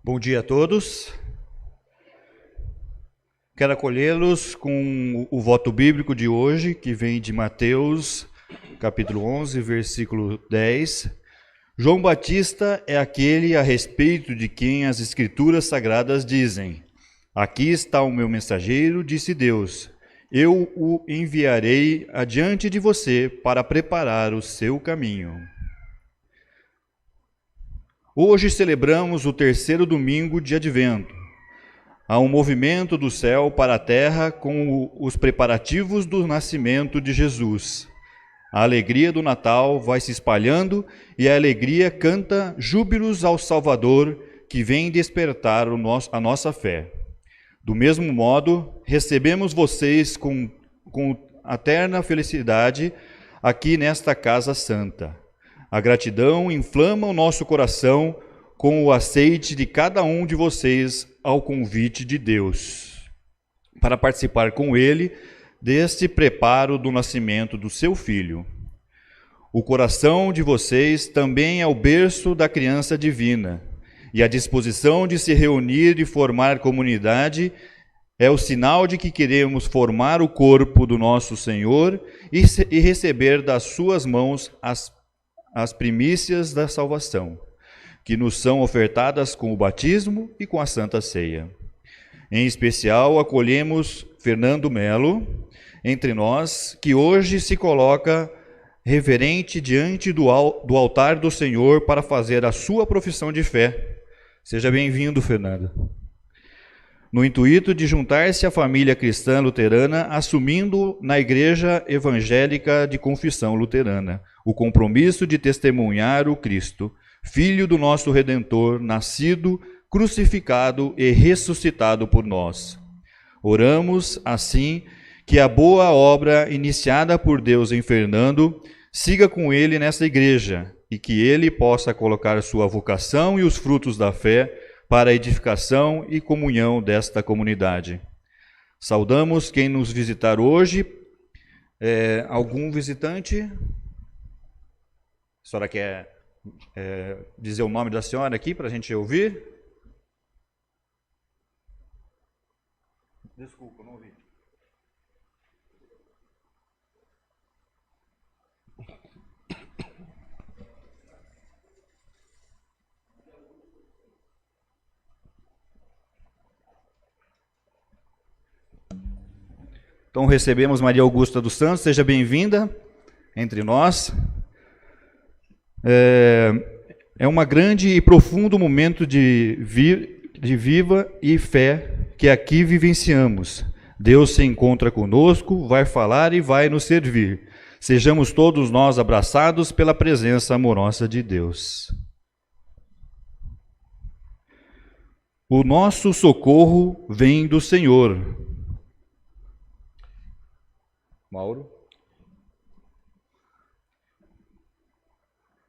Bom dia a todos. Quero acolhê-los com o voto bíblico de hoje, que vem de Mateus, capítulo 11, versículo 10. João Batista é aquele a respeito de quem as Escrituras Sagradas dizem: aqui está o meu mensageiro, disse Deus. Eu o enviarei adiante de você para preparar o seu caminho. Hoje celebramos o terceiro domingo de Advento. Há um movimento do céu para a terra com os preparativos do nascimento de Jesus. A alegria do Natal vai se espalhando e a alegria canta júbilos ao Salvador que vem despertar a nossa fé. Do mesmo modo, recebemos vocês com eterna felicidade aqui nesta casa santa. A gratidão inflama o nosso coração com o aceite de cada um de vocês ao convite de Deus, para participar com Ele deste preparo do nascimento do seu Filho. O coração de vocês também é o berço da criança divina, e a disposição de se reunir e formar comunidade é o sinal de que queremos formar o corpo do nosso Senhor e receber das suas mãos as primícias da salvação, que nos são ofertadas com o batismo e com a Santa Ceia. Em especial, acolhemos Fernando Melo entre nós, que hoje se coloca reverente diante do altar do Senhor para fazer a sua profissão de fé. Seja bem-vindo, Fernando. No intuito de juntar-se à família cristã luterana, assumindo na Igreja Evangélica de Confissão Luterana o compromisso de testemunhar o Cristo, Filho do nosso Redentor, nascido, crucificado e ressuscitado por nós. Oramos, assim, que a boa obra iniciada por Deus em Fernando siga com ele nessa igreja e que ele possa colocar sua vocação e os frutos da fé para a edificação e comunhão desta comunidade. Saudamos quem nos visitar hoje. Algum visitante? A senhora quer dizer o nome da senhora aqui para a gente ouvir? Desculpa, não ouvi. Então recebemos Maria Augusta dos Santos, seja bem-vinda entre nós. É um grande e profundo momento de viva e fé que aqui vivenciamos. Deus se encontra conosco, vai falar e vai nos servir. Sejamos todos nós abraçados pela presença amorosa de Deus. O nosso socorro vem do Senhor. Mauro?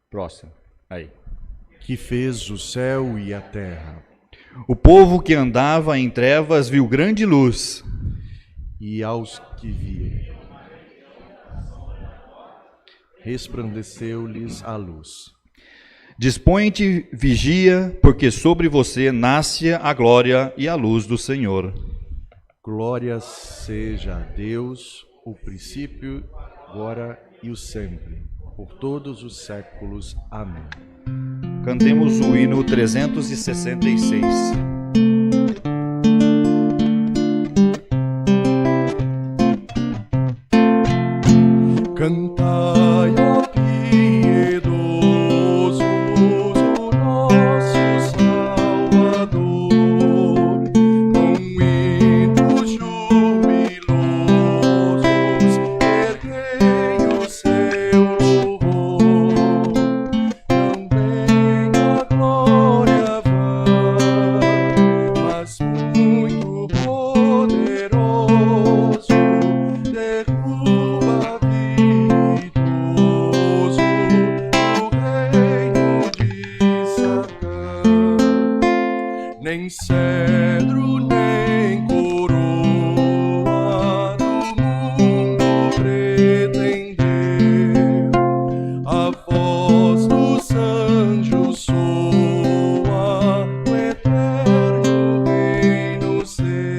Próximo. Aí. Que fez o céu e a terra. O povo que andava em trevas viu grande luz. E aos que viam, resplandeceu-lhes a luz. Dispõe-te, vigia, porque sobre você nasce a glória e a luz do Senhor. Glória seja a Deus, o princípio, agora e o sempre, por todos os séculos. Amém. Cantemos o hino 366. nem cedro, nem coroa do mundo pretendeu. A voz dos anjos soa, o eterno reino seu.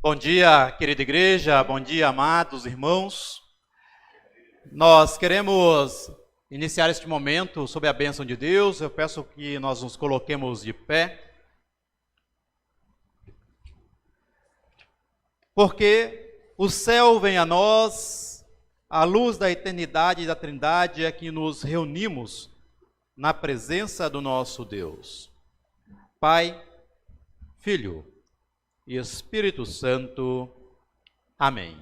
Bom dia, querida igreja, bom dia, amados irmãos. Nós queremos iniciar este momento sob a bênção de Deus. Eu peço que nós nos coloquemos de pé, porque o céu vem a nós, a luz da eternidade e da Trindade é que nos reunimos na presença do nosso Deus. Pai, Filho e Espírito Santo. Amém.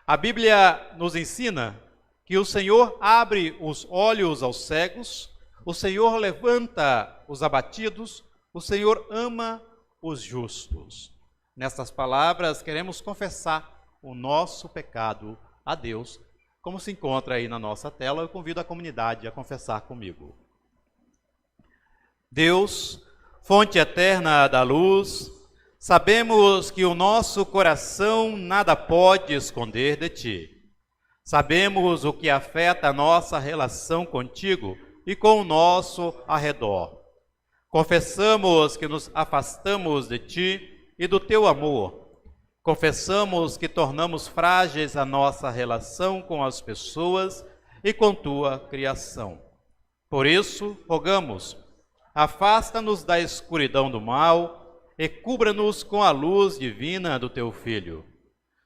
A Bíblia nos ensina que o Senhor abre os olhos aos cegos, o Senhor levanta os abatidos, o Senhor ama os justos. Nestas palavras, queremos confessar o nosso pecado a Deus, como se encontra aí na nossa tela. Eu convido a comunidade a confessar comigo. Deus, fonte eterna da luz, sabemos que o nosso coração nada pode esconder de Ti. Sabemos o que afeta a nossa relação contigo e com o nosso arredor. Confessamos que nos afastamos de Ti e do Teu amor. Confessamos que tornamos frágeis a nossa relação com as pessoas e com Tua criação. Por isso, rogamos, afasta-nos da escuridão do mal e cubra-nos com a luz divina do Teu Filho.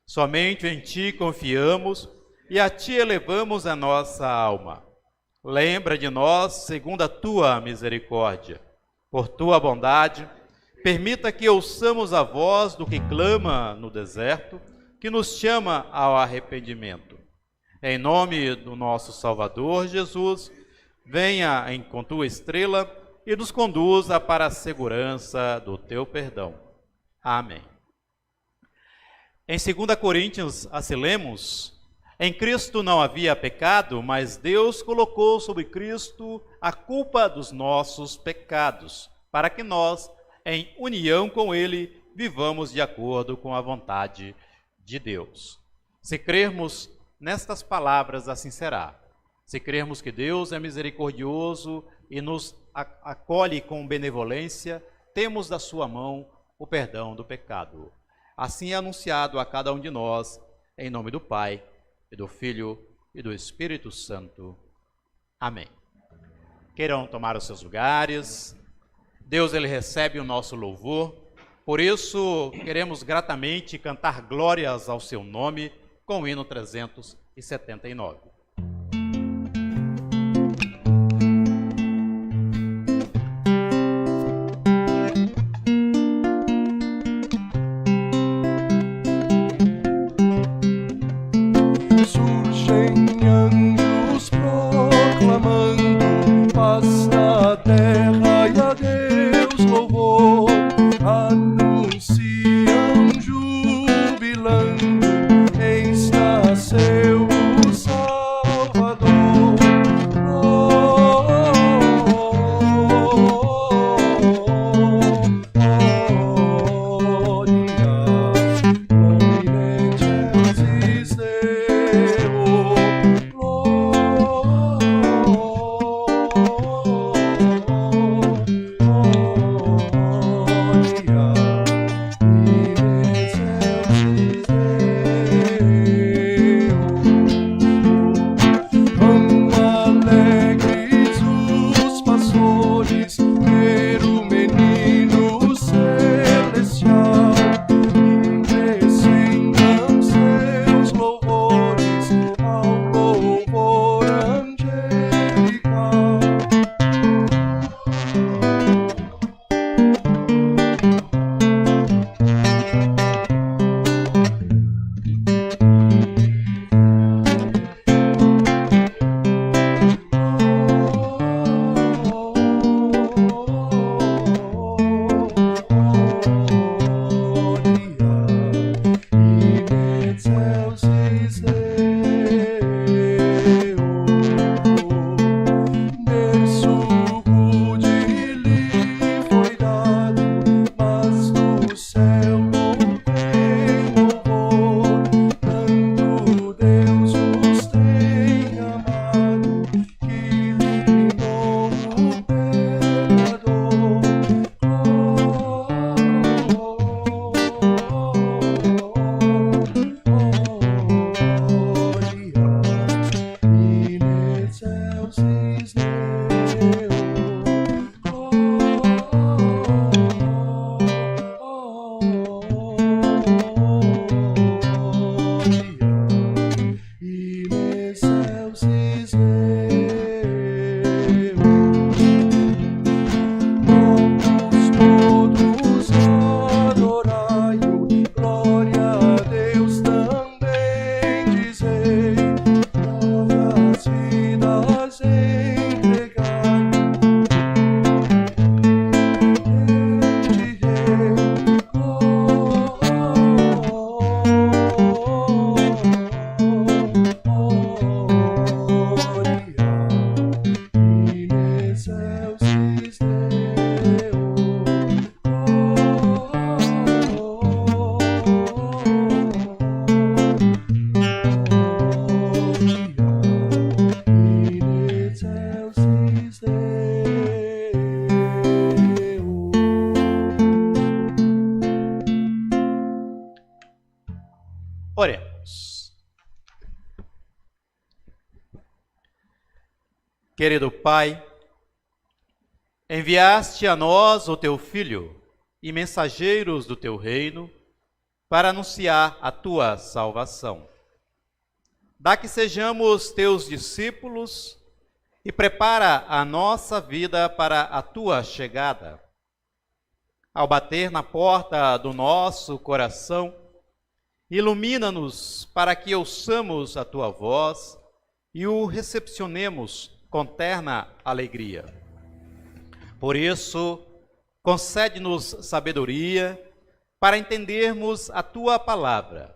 Somente em Ti confiamos e a Ti elevamos a nossa alma. Lembra de nós segundo a Tua misericórdia. Por Tua bondade, permita que ouçamos a voz do que clama no deserto, que nos chama ao arrependimento. Em nome do nosso Salvador Jesus, venha com Tua estrela e nos conduza para a segurança do Teu perdão. Amém. Em 2 Coríntios, assim lemos: em Cristo não havia pecado, mas Deus colocou sobre Cristo a culpa dos nossos pecados, para que nós, em união com Ele, vivamos de acordo com a vontade de Deus. Se crermos nestas palavras, assim será. Se crermos que Deus é misericordioso e nos acolhe com benevolência, temos da sua mão o perdão do pecado. Assim é anunciado a cada um de nós, em nome do Pai, e do Filho, e do Espírito Santo. Amém. Queiram tomar os seus lugares. Deus, ele recebe o nosso louvor. Por isso, queremos gratamente cantar glórias ao seu nome com o hino 379. Oremos. Querido Pai, enviaste a nós o teu Filho e mensageiros do teu reino para anunciar a tua salvação. Dá que sejamos teus discípulos e prepara a nossa vida para a tua chegada. Ao bater na porta do nosso coração, ilumina-nos para que ouçamos a tua voz e o recepcionemos com terna alegria. Por isso, concede-nos sabedoria para entendermos a tua palavra.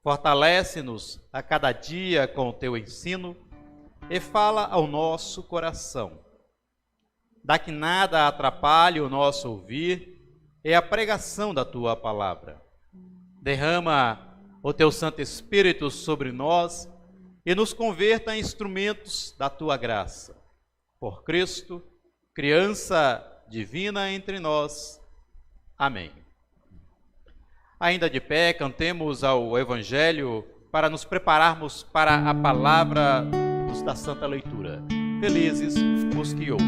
Fortalece-nos a cada dia com o teu ensino e fala ao nosso coração. Dá que nada atrapalhe o nosso ouvir e a pregação da tua palavra. Derrama o teu Santo Espírito sobre nós e nos converta em instrumentos da tua graça. Por Cristo, criança divina entre nós. Amém. Ainda de pé, cantemos ao Evangelho para nos prepararmos para a palavra da Santa Leitura. Felizes os que ouvem.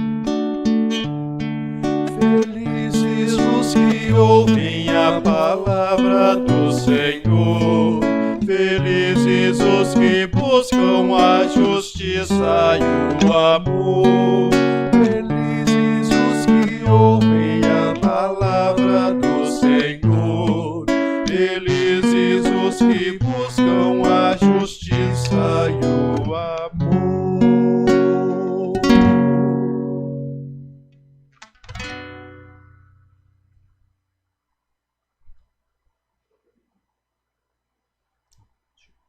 Felizes os que ouvem a palavra do Senhor. Felizes os que buscam a justiça e o amor. Felizes os que ouvem a palavra do Senhor. Felizes os que buscam a justiça e o amor.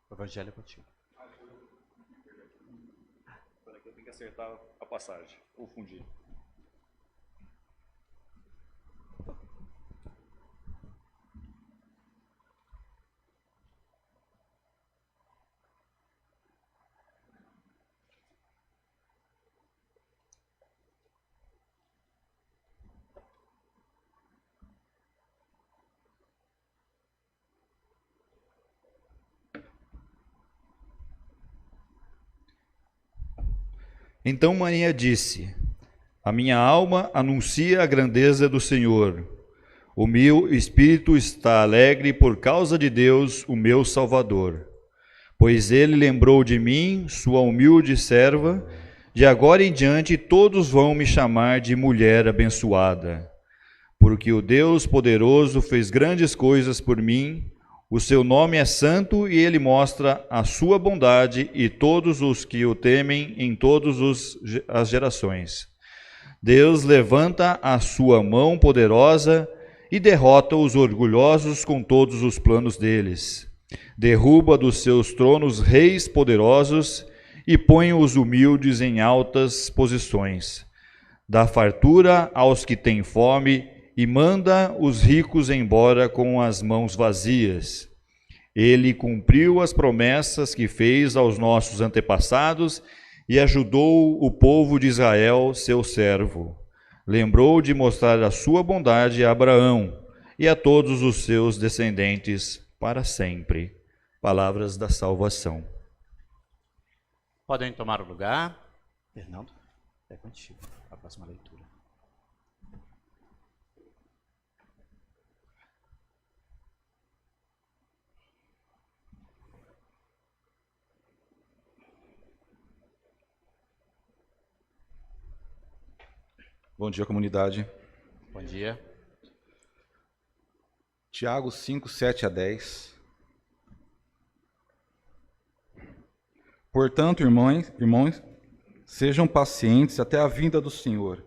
O Evangelho é contigo. Espera que eu tenho que acertar a passagem, ou fundir. Então Maria disse: a minha alma anuncia a grandeza do Senhor. O meu espírito está alegre por causa de Deus, o meu Salvador. Pois ele lembrou de mim, sua humilde serva. De agora em diante todos vão me chamar de mulher abençoada. Porque o Deus poderoso fez grandes coisas por mim. O seu nome é santo e ele mostra a sua bondade e todos os que o temem em todas as gerações. Deus levanta a sua mão poderosa e derrota os orgulhosos com todos os planos deles. Derruba dos seus tronos reis poderosos e põe os humildes em altas posições. Dá fartura aos que têm fome e manda os ricos embora com as mãos vazias. Ele cumpriu as promessas que fez aos nossos antepassados e ajudou o povo de Israel, seu servo. Lembrou de mostrar a sua bondade a Abraão e a todos os seus descendentes para sempre. Palavras da salvação. Podem tomar o lugar. Fernando, é contigo a próxima leitura. Bom dia, comunidade. Bom dia. Tiago 5, 7 a 10. Portanto, irmãos, sejam pacientes até a vinda do Senhor.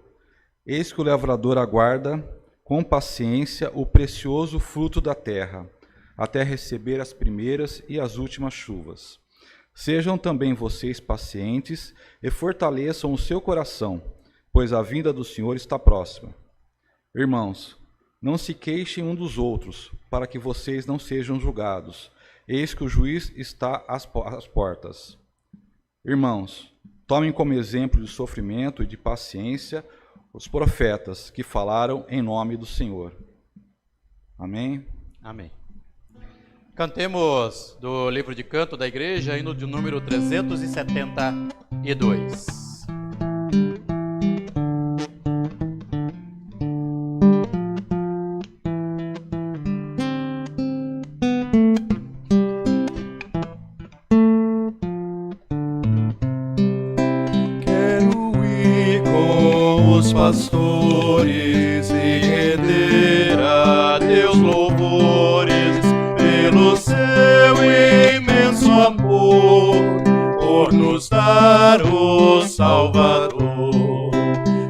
Eis que o lavrador aguarda com paciência o precioso fruto da terra, até receber as primeiras e as últimas chuvas. Sejam também vocês pacientes e fortaleçam o seu coração, pois a vinda do Senhor está próxima. Irmãos, não se queixem um dos outros, para que vocês não sejam julgados. Eis que o juiz está às portas. Irmãos, tomem como exemplo de sofrimento e de paciência os profetas que falaram em nome do Senhor. Amém? Amém. Cantemos do livro de canto da igreja, hino de número 372. Pastores e render a Deus louvores pelo seu imenso amor, por nos dar o Salvador.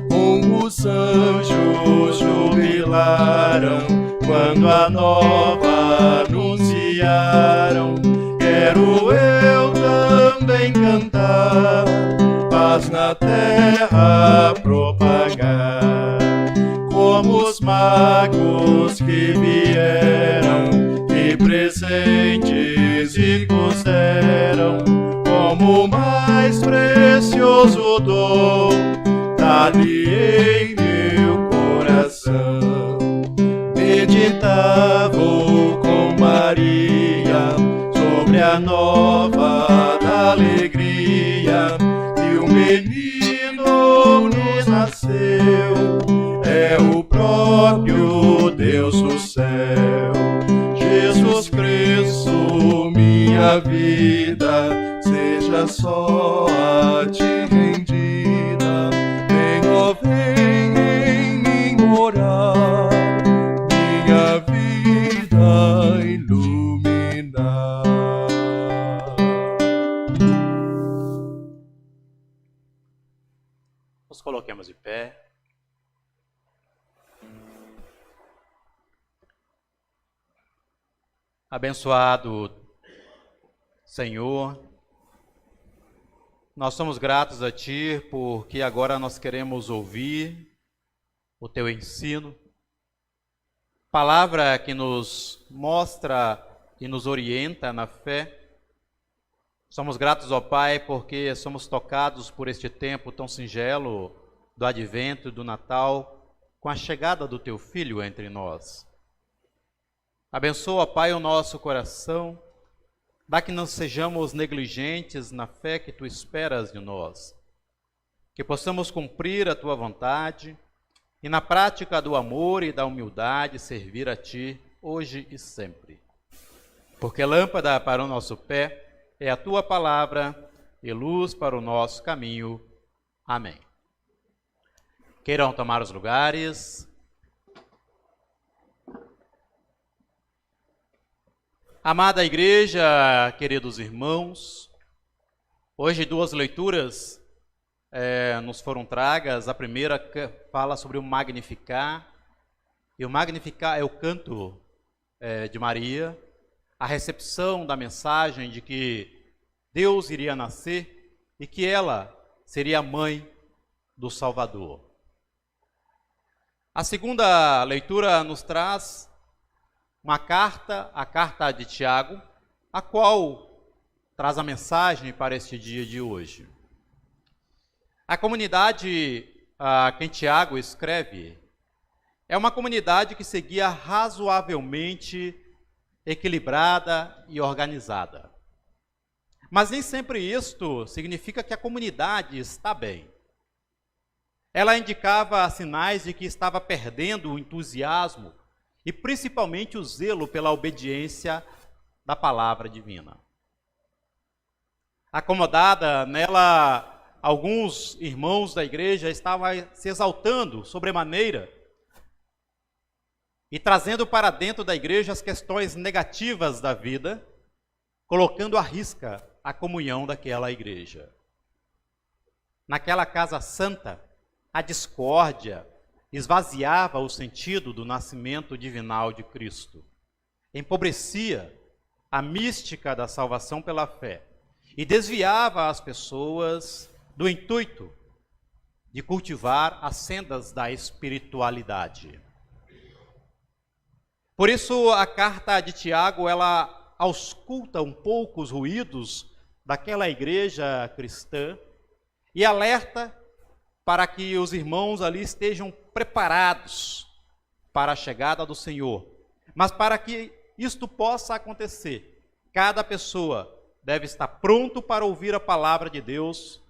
Com os anjos jubilaram quando a nova anunciaram. Quero eu também cantar, paz na terra propagar, como os magos que vieram e presentes e deram, como o mais precioso dom, dá-lhe em meu coração. Meditava com Maria sobre a nova da alegria, que o menino nos nasceu, é o próprio Deus do céu. Jesus Cristo, minha vida, seja só a ti rendida. Vem, ó, vem em mim morar, minha vida iluminar. Nos coloquemos de pé. Abençoado Senhor, nós somos gratos a Ti porque agora nós queremos ouvir o Teu ensino, palavra que nos mostra e nos orienta na fé. Somos gratos, ó Pai, porque somos tocados por este tempo tão singelo do Advento e do Natal, com a chegada do Teu Filho entre nós. Abençoa, ó Pai, o nosso coração, dá que não sejamos negligentes na fé que Tu esperas de nós, que possamos cumprir a Tua vontade e na prática do amor e da humildade servir a Ti hoje e sempre. Porque lâmpada para o nosso pé é a Tua palavra e luz para o nosso caminho. Amém. Queiram tomar os lugares. Amada igreja, queridos irmãos, hoje duas leituras nos foram tragas. A primeira fala sobre o Magnificat, e o Magnificat é o canto de Maria, a recepção da mensagem de que Deus iria nascer e que ela seria a mãe do Salvador. A segunda leitura nos traz uma carta, a carta de Tiago, a qual traz a mensagem para este dia de hoje. A comunidade a quem Tiago escreve é uma comunidade que seguia razoavelmente equilibrada e organizada. Mas nem sempre isto significa que a comunidade está bem. Ela indicava sinais de que estava perdendo o entusiasmo e principalmente o zelo pela obediência da palavra divina. Acomodada nela, alguns irmãos da igreja estavam se exaltando sobremaneira e trazendo para dentro da igreja as questões negativas da vida, colocando à risca a comunhão daquela igreja. Naquela casa santa, a discórdia esvaziava o sentido do nascimento divinal de Cristo, empobrecia a mística da salvação pela fé e desviava as pessoas do intuito de cultivar as sendas da espiritualidade. Por isso, a carta de Tiago, ela ausculta um pouco os ruídos daquela igreja cristã e alerta para que os irmãos ali estejam preparados para a chegada do Senhor. Mas para que isto possa acontecer, cada pessoa deve estar pronto para ouvir a palavra de Deus,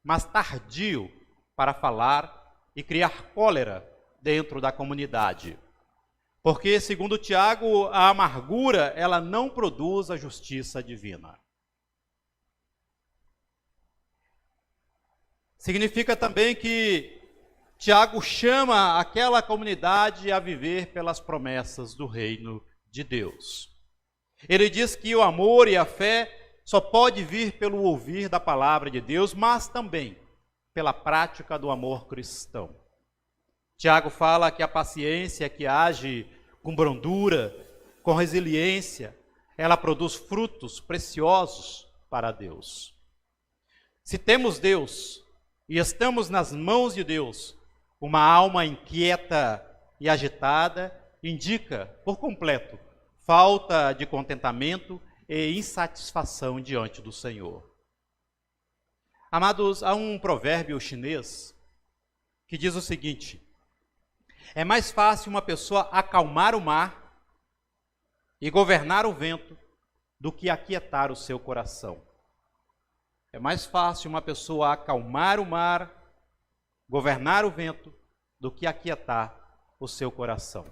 mas tardio para falar e criar cólera dentro da comunidade. Porque, segundo Tiago, a amargura, ela não produz a justiça divina. Significa também que Tiago chama aquela comunidade a viver pelas promessas do reino de Deus. Ele diz que o amor e a fé só pode vir pelo ouvir da palavra de Deus, mas também pela prática do amor cristão. Tiago fala que a paciência que age com brandura, com resiliência, ela produz frutos preciosos para Deus. Se temos Deus e estamos nas mãos de Deus, uma alma inquieta e agitada indica, por completo, falta de contentamento e insatisfação diante do Senhor. Amados, há um provérbio chinês que diz o seguinte: é mais fácil uma pessoa acalmar o mar e governar o vento do que aquietar o seu coração. É mais fácil uma pessoa acalmar o mar, governar o vento, do que aquietar o seu coração.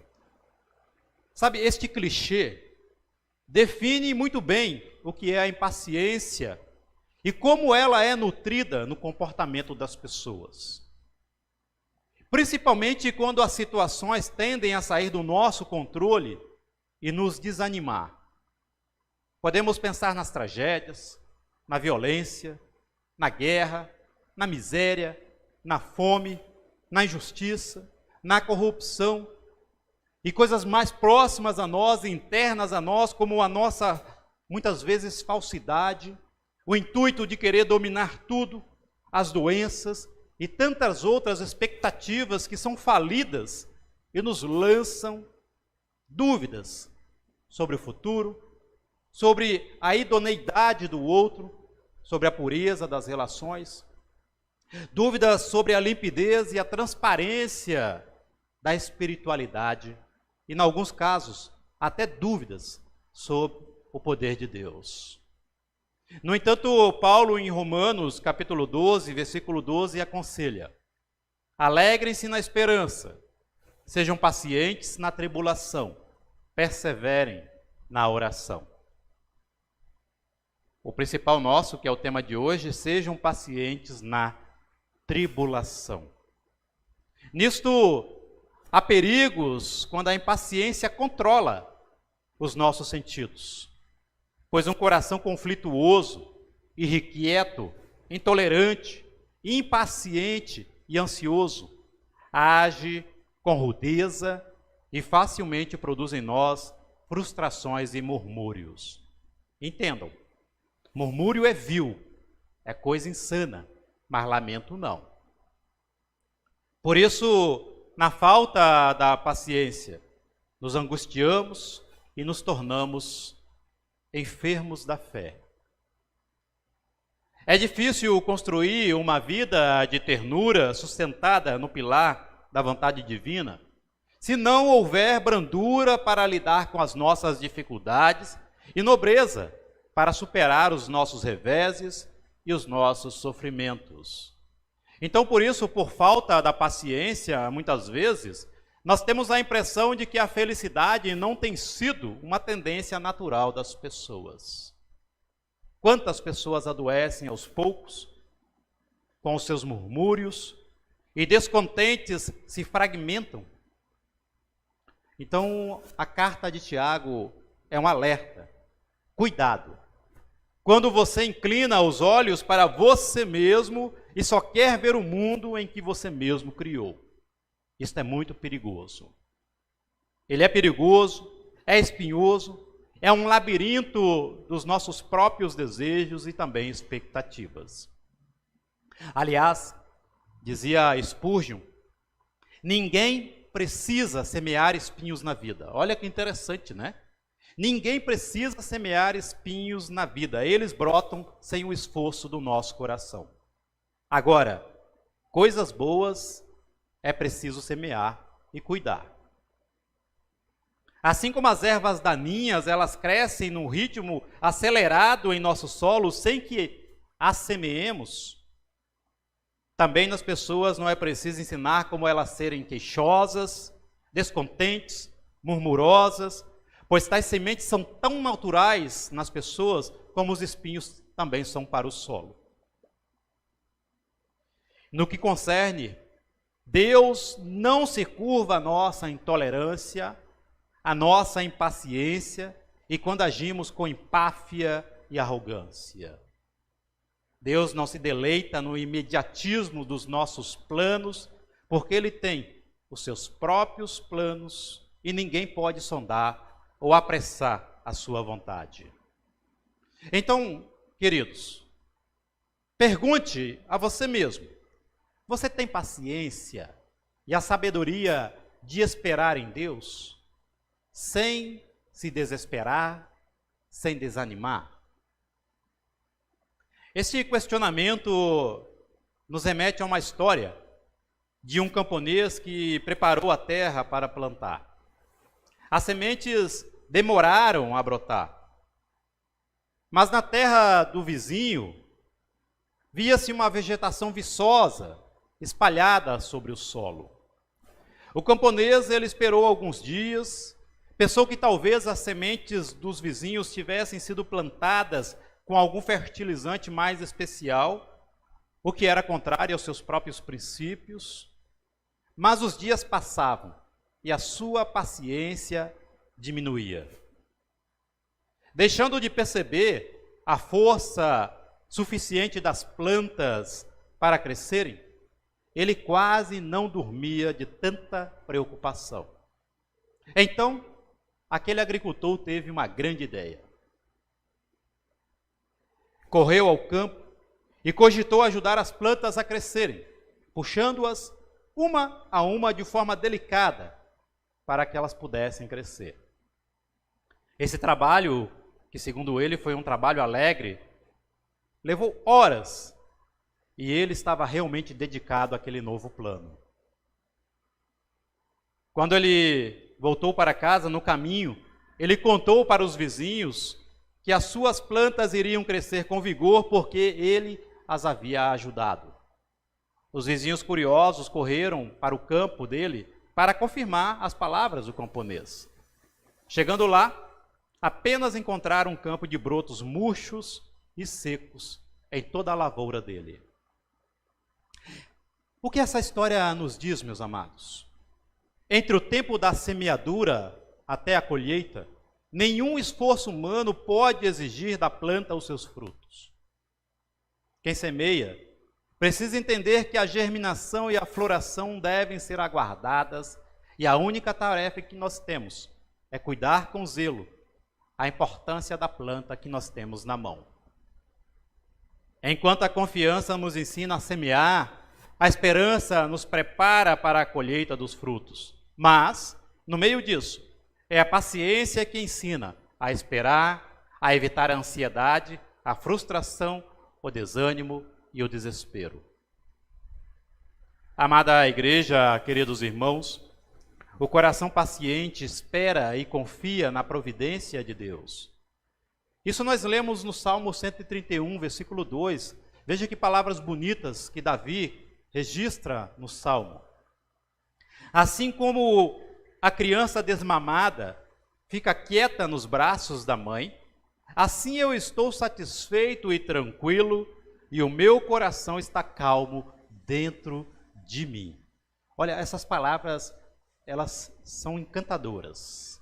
Sabe, este clichê define muito bem o que é a impaciência e como ela é nutrida no comportamento das pessoas. Principalmente quando as situações tendem a sair do nosso controle e nos desanimar. Podemos pensar nas tragédias, na violência, na guerra, na miséria, na fome, na injustiça, na corrupção e coisas mais próximas a nós, internas a nós, como a nossa, muitas vezes, falsidade, o intuito de querer dominar tudo, as doenças e tantas outras expectativas que são falidas e nos lançam dúvidas sobre o futuro, sobre a idoneidade do outro, sobre a pureza das relações, dúvidas sobre a limpidez e a transparência da espiritualidade e, em alguns casos, até dúvidas sobre o poder de Deus. No entanto, Paulo, em Romanos, capítulo 12, versículo 12, aconselha: alegrem-se na esperança, sejam pacientes na tribulação, perseverem na oração. O principal nosso, que é o tema de hoje, sejam pacientes na tribulação. Nisto, há perigos quando a impaciência controla os nossos sentidos, pois um coração conflituoso, irrequieto, intolerante, impaciente e ansioso age com rudeza e facilmente produz em nós frustrações e murmúrios. Entendam, murmúrio é vil, é coisa insana, mas lamento não. Por isso, na falta da paciência, nos angustiamos e nos tornamos enfermos da fé. É difícil construir uma vida de ternura sustentada no pilar da vontade divina, se não houver brandura para lidar com as nossas dificuldades e nobreza para superar os nossos reveses e os nossos sofrimentos. Então, por isso, por falta da paciência, muitas vezes, nós temos a impressão de que a felicidade não tem sido uma tendência natural das pessoas. Quantas pessoas adoecem aos poucos, com os seus murmúrios, e descontentes se fragmentam. Então, a carta de Tiago é um alerta. Cuidado! Quando você inclina os olhos para você mesmo e só quer ver o mundo em que você mesmo criou. Isso é muito perigoso. Ele é perigoso, é espinhoso, é um labirinto dos nossos próprios desejos e também expectativas. Aliás, dizia Spurgeon, ninguém precisa semear espinhos na vida. Olha que interessante, né? Ninguém precisa semear espinhos na vida, eles brotam sem o esforço do nosso coração. Agora, coisas boas é preciso semear e cuidar. Assim como as ervas daninhas, elas crescem num ritmo acelerado em nosso solo sem que as semeemos, também nas pessoas não é preciso ensinar como elas serem queixosas, descontentes, murmurosas, pois tais sementes são tão naturais nas pessoas como os espinhos também são para o solo. No que concerne, Deus não se curva à nossa intolerância, à nossa impaciência e quando agimos com empáfia e arrogância. Deus não se deleita no imediatismo dos nossos planos, porque Ele tem os seus próprios planos e ninguém pode sondar ou apressar a sua vontade. Então, queridos, pergunte a você mesmo, você tem paciência e a sabedoria de esperar em Deus, sem se desesperar, sem desanimar? Esse questionamento nos remete a uma história de um camponês que preparou a terra para plantar. As sementes demoraram a brotar, mas na terra do vizinho via-se uma vegetação viçosa espalhada sobre o solo. O camponês ele esperou alguns dias, pensou que talvez as sementes dos vizinhos tivessem sido plantadas com algum fertilizante mais especial, o que era contrário aos seus próprios princípios, mas os dias passavam e a sua paciência diminuía. Deixando de perceber a força suficiente das plantas para crescerem, ele quase não dormia de tanta preocupação. Então, aquele agricultor teve uma grande ideia. Correu ao campo e cogitou ajudar as plantas a crescerem, puxando-as uma a uma de forma delicada, para que elas pudessem crescer. Esse trabalho, que segundo ele foi um trabalho alegre, levou horas, e ele estava realmente dedicado àquele novo plano. Quando ele voltou para casa, no caminho, ele contou para os vizinhos que as suas plantas iriam crescer com vigor porque ele as havia ajudado. Os vizinhos curiosos correram para o campo dele para confirmar as palavras do camponês. Chegando lá, apenas encontraram um campo de brotos murchos e secos em toda a lavoura dele. O que essa história nos diz, meus amados? Entre o tempo da semeadura até a colheita, nenhum esforço humano pode exigir da planta os seus frutos. Quem semeia precisa entender que a germinação e a floração devem ser aguardadas e a única tarefa que nós temos é cuidar com zelo a importância da planta que nós temos na mão. Enquanto a confiança nos ensina a semear, a esperança nos prepara para a colheita dos frutos. Mas, no meio disso, é a paciência que ensina a esperar, a evitar a ansiedade, a frustração, o desânimo e o desespero. Amada igreja, queridos irmãos, o coração paciente espera e confia na providência de Deus. Isso nós lemos no Salmo 131, versículo 2. Veja que palavras bonitas que Davi registra no Salmo. Assim como a criança desmamada fica quieta nos braços da mãe, assim eu estou satisfeito e tranquilo, e o meu coração está calmo dentro de mim. Olha, essas palavras, elas são encantadoras.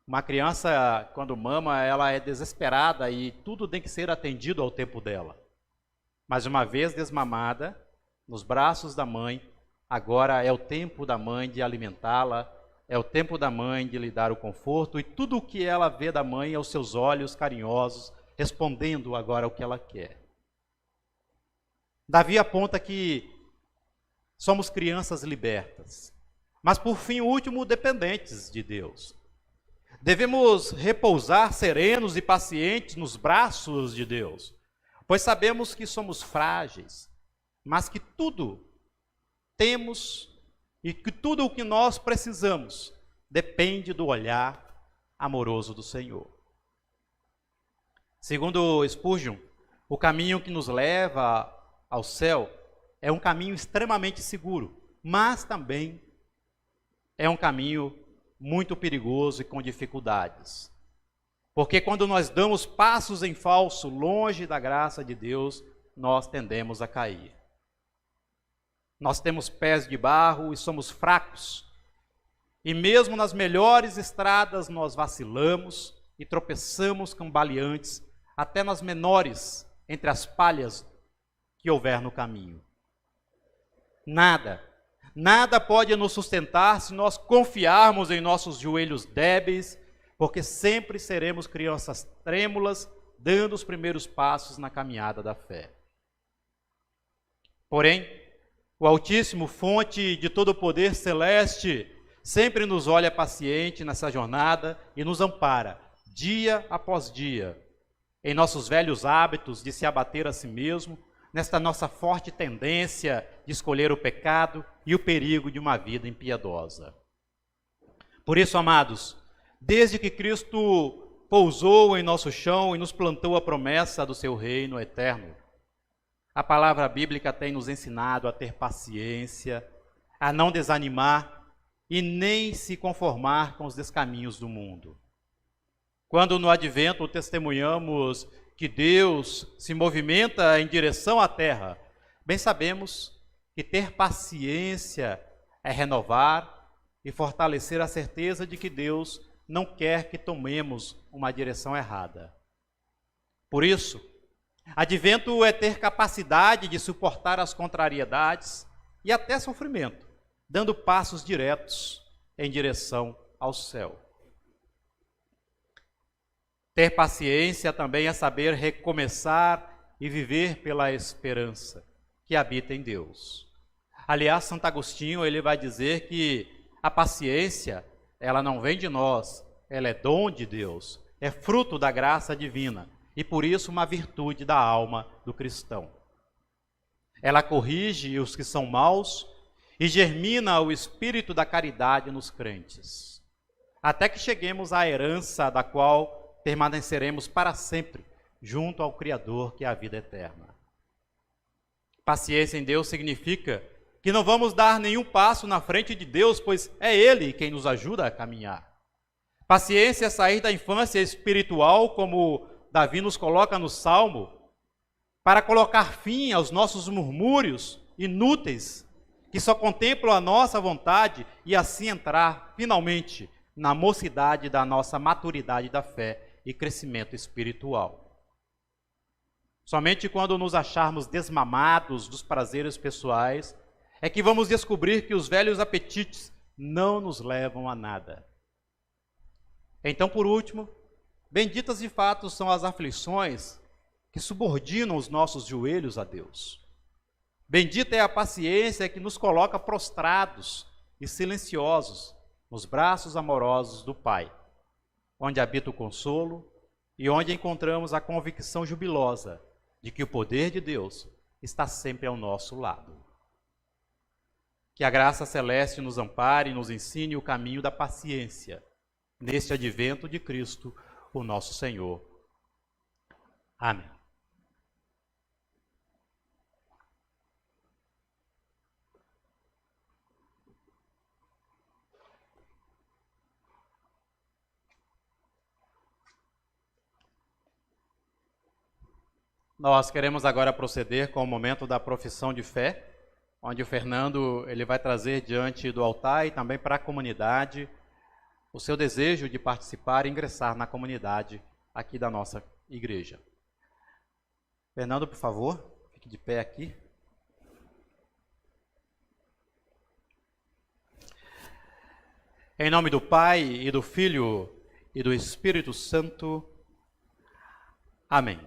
Uma criança, quando mama, ela é desesperada e tudo tem que ser atendido ao tempo dela. Mas uma vez desmamada, nos braços da mãe, agora é o tempo da mãe de alimentá-la, é o tempo da mãe de lhe dar o conforto, e tudo o que ela vê da mãe é os seus olhos carinhosos, respondendo agora o que ela quer. Davi aponta que somos crianças libertas, mas por fim último dependentes de Deus. Devemos repousar serenos e pacientes nos braços de Deus, pois sabemos que somos frágeis, mas que tudo temos e que tudo o que nós precisamos depende do olhar amoroso do Senhor. Segundo Spurgeon, o caminho que nos leva ao céu é um caminho extremamente seguro, mas também é um caminho muito perigoso e com dificuldades. Porque quando nós damos passos em falso, longe da graça de Deus, nós tendemos a cair. Nós temos pés de barro e somos fracos. E mesmo nas melhores estradas nós vacilamos e tropeçamos cambaleantes, até nas menores, entre as palhas que houver no caminho. Nada pode nos sustentar se nós confiarmos em nossos joelhos débeis, porque sempre seremos crianças trêmulas, dando os primeiros passos na caminhada da fé. Porém, o Altíssimo, fonte de todo o poder celeste, sempre nos olha paciente nessa jornada e nos ampara, dia após dia, em nossos velhos hábitos de se abater a si mesmo, nesta nossa forte tendência de escolher o pecado e o perigo de uma vida impiedosa. Por isso, amados, desde que Cristo pousou em nosso chão e nos plantou a promessa do seu reino eterno, a palavra bíblica tem nos ensinado a ter paciência, a não desanimar e nem se conformar com os descaminhos do mundo. Quando no advento testemunhamos que Deus se movimenta em direção à terra, bem sabemos que ter paciência é renovar e fortalecer a certeza de que Deus não quer que tomemos uma direção errada. Por isso, advento é ter capacidade de suportar as contrariedades e até sofrimento, dando passos diretos em direção ao céu. Ter paciência também é saber recomeçar e viver pela esperança que habita em Deus. Aliás, Santo Agostinho, ele vai dizer que a paciência, ela não vem de nós, ela é dom de Deus, é fruto da graça divina e por isso uma virtude da alma do cristão. Ela corrige os que são maus e germina o espírito da caridade nos crentes, até que cheguemos à herança da qual permaneceremos para sempre junto ao Criador, que é a vida eterna. Paciência em Deus significa que não vamos dar nenhum passo na frente de Deus, pois é Ele quem nos ajuda a caminhar. Paciência é sair da infância espiritual, como Davi nos coloca no Salmo, para colocar fim aos nossos murmúrios inúteis, que só contemplam a nossa vontade, e assim entrar, finalmente, na mocidade da nossa maturidade da fé e crescimento espiritual. Somente quando nos acharmos desmamados dos prazeres pessoais, é que vamos descobrir que os velhos apetites não nos levam a nada. Então, por último, benditas de fato são as aflições que subordinam os nossos joelhos a Deus. Bendita é a paciência que nos coloca prostrados e silenciosos nos braços amorosos do Pai, onde habita o consolo e onde encontramos a convicção jubilosa de que o poder de Deus está sempre ao nosso lado. Que a graça celeste nos ampare e nos ensine o caminho da paciência, neste advento de Cristo, o nosso Senhor. Amém. Nós queremos agora proceder com o momento da profissão de fé, onde o Fernando ele vai trazer diante do altar e também para a comunidade o seu desejo de participar e ingressar na comunidade aqui da nossa igreja. Fernando, por favor, fique de pé aqui. Em nome do Pai, e do Filho, e do Espírito Santo. Amém.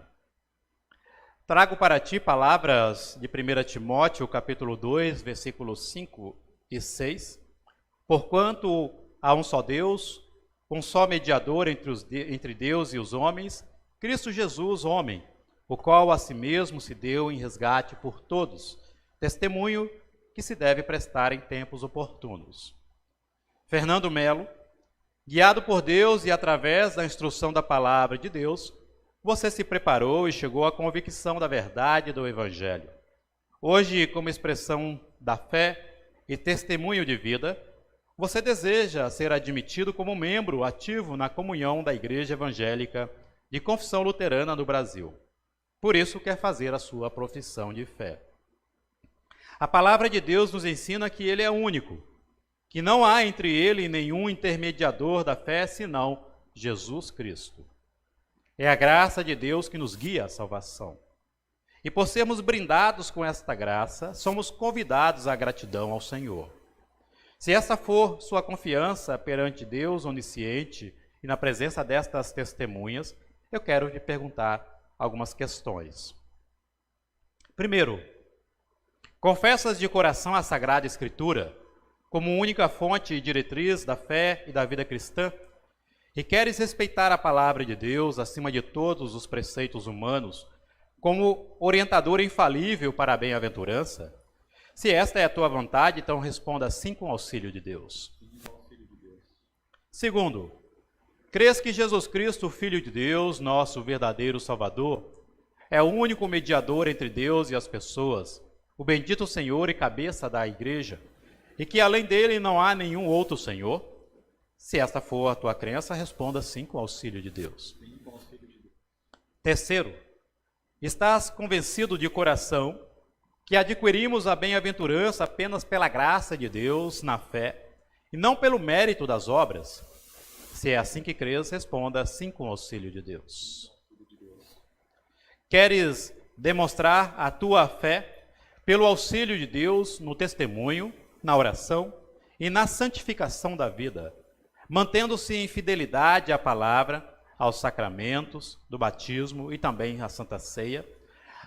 Trago para ti palavras de 1 Timóteo, capítulo 2, versículos 5 e 6. Porquanto há um só Deus, um só mediador entre Deus e os homens, Cristo Jesus, homem, o qual a si mesmo se deu em resgate por todos, testemunho que se deve prestar em tempos oportunos. Fernando Melo, guiado por Deus e através da instrução da palavra de Deus, você se preparou e chegou à convicção da verdade do Evangelho. Hoje, como expressão da fé e testemunho de vida, você deseja ser admitido como membro ativo na comunhão da Igreja Evangélica de Confissão Luterana no Brasil. Por isso, quer fazer a sua profissão de fé. A palavra de Deus nos ensina que Ele é único, que não há entre Ele nenhum intermediador da fé senão Jesus Cristo. É a graça de Deus que nos guia à salvação. E por sermos brindados com esta graça, somos convidados à gratidão ao Senhor. Se essa for sua confiança perante Deus onisciente e na presença destas testemunhas, eu quero lhe perguntar algumas questões. Primeiro, confessas de coração a Sagrada Escritura como única fonte e diretriz da fé e da vida cristã? e queres respeitar a palavra de Deus acima de todos os preceitos humanos, como orientador infalível para a bem-aventurança? Se esta é a tua vontade, então responda sim com o auxílio de Deus. Segundo, crês que Jesus Cristo, Filho de Deus, nosso verdadeiro Salvador, é o único mediador entre Deus e as pessoas, o bendito Senhor e cabeça da Igreja, e que além dele não há nenhum outro Senhor? Se esta for a tua crença, responda sim com o auxílio de Deus. Terceiro, estás convencido de coração que adquirimos a bem-aventurança apenas pela graça de Deus na fé e não pelo mérito das obras? Se é assim que crês, responda sim com o auxílio de Deus. Queres demonstrar a tua fé pelo auxílio de Deus no testemunho, na oração e na santificação da vida, mantendo-se em fidelidade à palavra, aos sacramentos do batismo e também à Santa Ceia,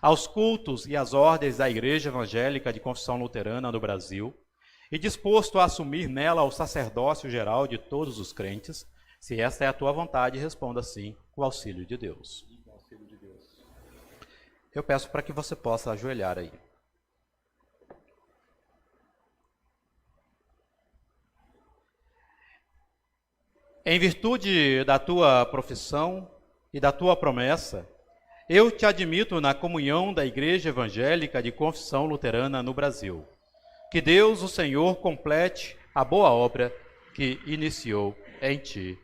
aos cultos e às ordens da Igreja Evangélica de Confissão Luterana no Brasil, e disposto a assumir nela o sacerdócio geral de todos os crentes? Se esta é a tua vontade, responda sim com o auxílio de Deus. Eu peço para que você possa ajoelhar aí. Em virtude da tua profissão e da tua promessa, eu te admito na comunhão da Igreja Evangélica de Confissão Luterana no Brasil. Que Deus, o Senhor, complete a boa obra que iniciou em ti.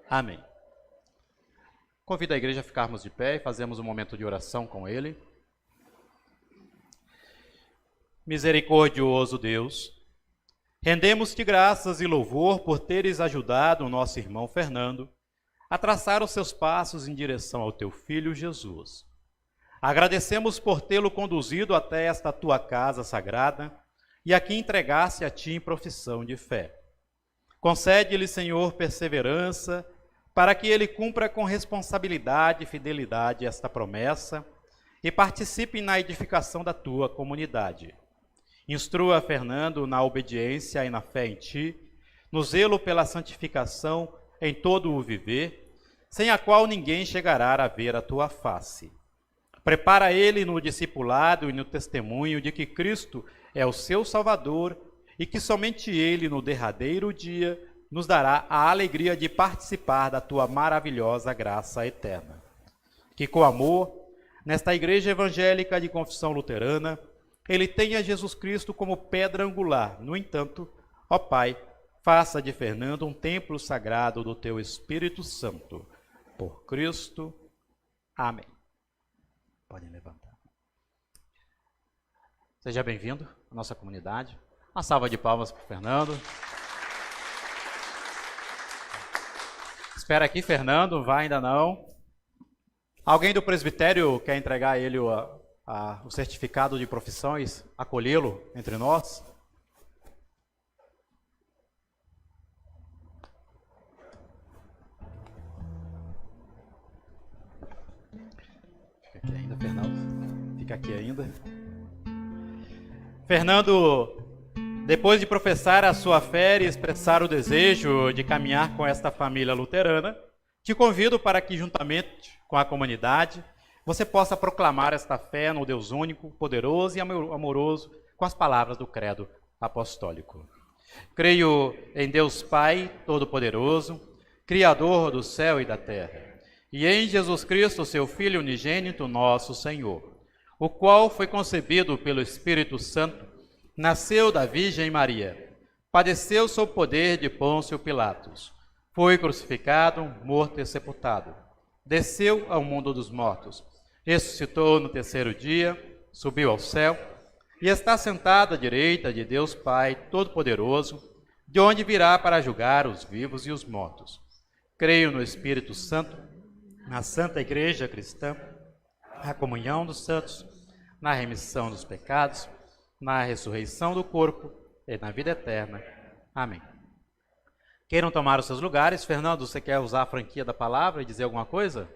Amém. Convido a igreja a ficarmos de pé e fazemos um momento de oração com ele. Misericordioso Deus, rendemos-te graças e louvor por teres ajudado o nosso irmão Fernando a traçar os seus passos em direção ao teu Filho Jesus. Agradecemos por tê-lo conduzido até esta tua casa sagrada e aqui entregasse a ti em profissão de fé. Concede-lhe, Senhor, perseverança, para que ele cumpra com responsabilidade e fidelidade esta promessa e participe na edificação da tua comunidade. Instrua Fernando na obediência e na fé em ti, no zelo pela santificação em todo o viver, sem a qual ninguém chegará a ver a tua face. Prepara ele no discipulado e no testemunho de que Cristo é o seu Salvador e que somente ele, no derradeiro dia, nos dará a alegria de participar da tua maravilhosa graça eterna. Que com amor, nesta Igreja Evangélica de Confissão Luterana, ele tenha Jesus Cristo como pedra angular. No entanto, ó Pai, faça de Fernando um templo sagrado do teu Espírito Santo. Por Cristo. Amém. Podem levantar. Seja bem-vindo à nossa comunidade. Uma salva de palmas para o Fernando. Espera aqui, Fernando, vai ainda não. Alguém do presbitério quer entregar a ele o certificado de profissões, acolhê-lo entre nós? Fica aqui ainda, Fernando. Fica aqui ainda. Fernando, depois de professar a sua fé e expressar o desejo de caminhar com esta família luterana, te convido para que, juntamente com a comunidade, você possa proclamar esta fé no Deus único, poderoso e amoroso, com as palavras do credo apostólico. Creio em Deus Pai Todo-Poderoso, Criador do céu e da terra, e em Jesus Cristo, seu Filho unigênito, nosso Senhor, o qual foi concebido pelo Espírito Santo, nasceu da Virgem Maria, padeceu sob o poder de Pôncio Pilatos, foi crucificado, morto e sepultado, desceu ao mundo dos mortos, ressuscitou no terceiro dia, subiu ao céu e está sentado à direita de Deus Pai Todo-Poderoso, de onde virá para julgar os vivos e os mortos. Creio no Espírito Santo, na Santa Igreja Cristã, na comunhão dos santos, na remissão dos pecados, na ressurreição do corpo e na vida eterna. Amém. Queiram tomar os seus lugares. Fernando, você quer usar a franquia da palavra e dizer alguma coisa?